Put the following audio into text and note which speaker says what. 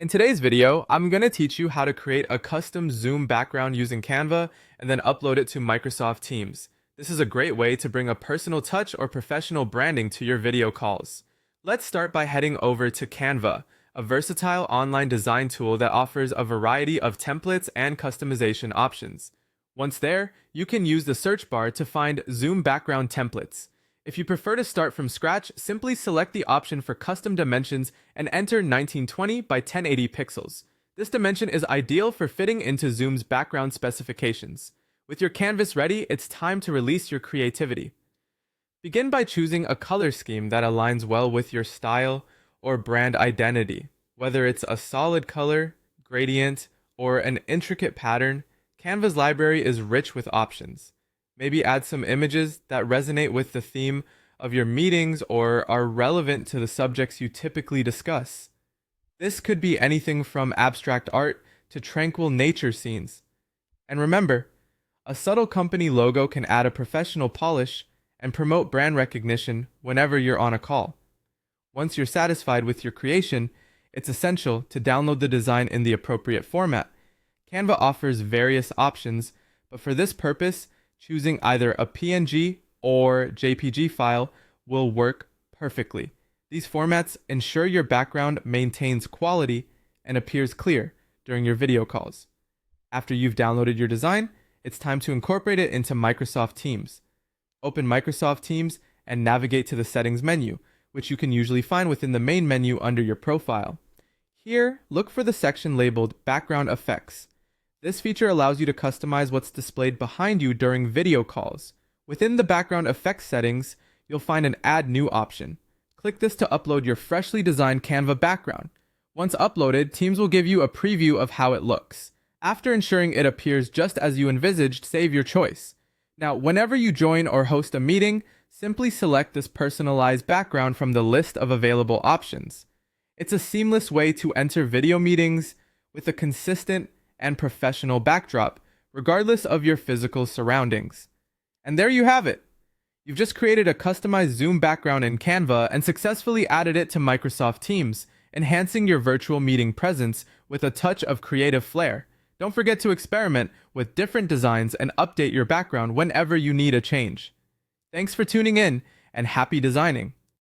Speaker 1: In today's video, I'm going to teach you how to create a custom Zoom background using Canva and then upload it to Microsoft Teams. This is a great way to bring a personal touch or professional branding to your video calls. Let's start by heading over to Canva, a versatile online design tool that offers a variety of templates and customization options. Once there, you can use the search bar to find Zoom background templates. If you prefer to start from scratch, simply select the option for custom dimensions and enter 1920 by 1080 pixels. This dimension is ideal for fitting into Zoom's background specifications. With your canvas ready, it's time to release your creativity. Begin by choosing a color scheme that aligns well with your style or brand identity. Whether it's a solid color, gradient, or an intricate pattern, Canva's library is rich with options. Maybe add some images that resonate with the theme of your meetings or are relevant to the subjects you typically discuss. This could be anything from abstract art to tranquil nature scenes. And remember, a subtle company logo can add a professional polish and promote brand recognition whenever you're on a call. Once you're satisfied with your creation, it's essential to download the design in the appropriate format. Canva offers various options, but for this purpose, choosing either a PNG or JPG file will work perfectly. These formats ensure your background maintains quality and appears clear during your video calls. After you've downloaded your design, it's time to incorporate it into Microsoft Teams. Open Microsoft Teams and navigate to the Settings menu, which you can usually find within the main menu under your profile. Here, look for the section labeled Background Effects. This feature allows you to customize what's displayed behind you during video calls. Within the background effects settings, you'll find an Add New option. Click this to upload your freshly designed Canva background. Once uploaded, Teams will give you a preview of how it looks. After ensuring it appears just as you envisaged, save your choice. Now, whenever you join or host a meeting, simply select this personalized background from the list of available options. It's a seamless way to enter video meetings with a consistent and professional backdrop, regardless of your physical surroundings. And there you have it. You've just created a customized Zoom background in Canva and successfully added it to Microsoft Teams, enhancing your virtual meeting presence with a touch of creative flair. Don't forget to experiment with different designs and update your background whenever you need a change. Thanks for tuning in, and happy designing!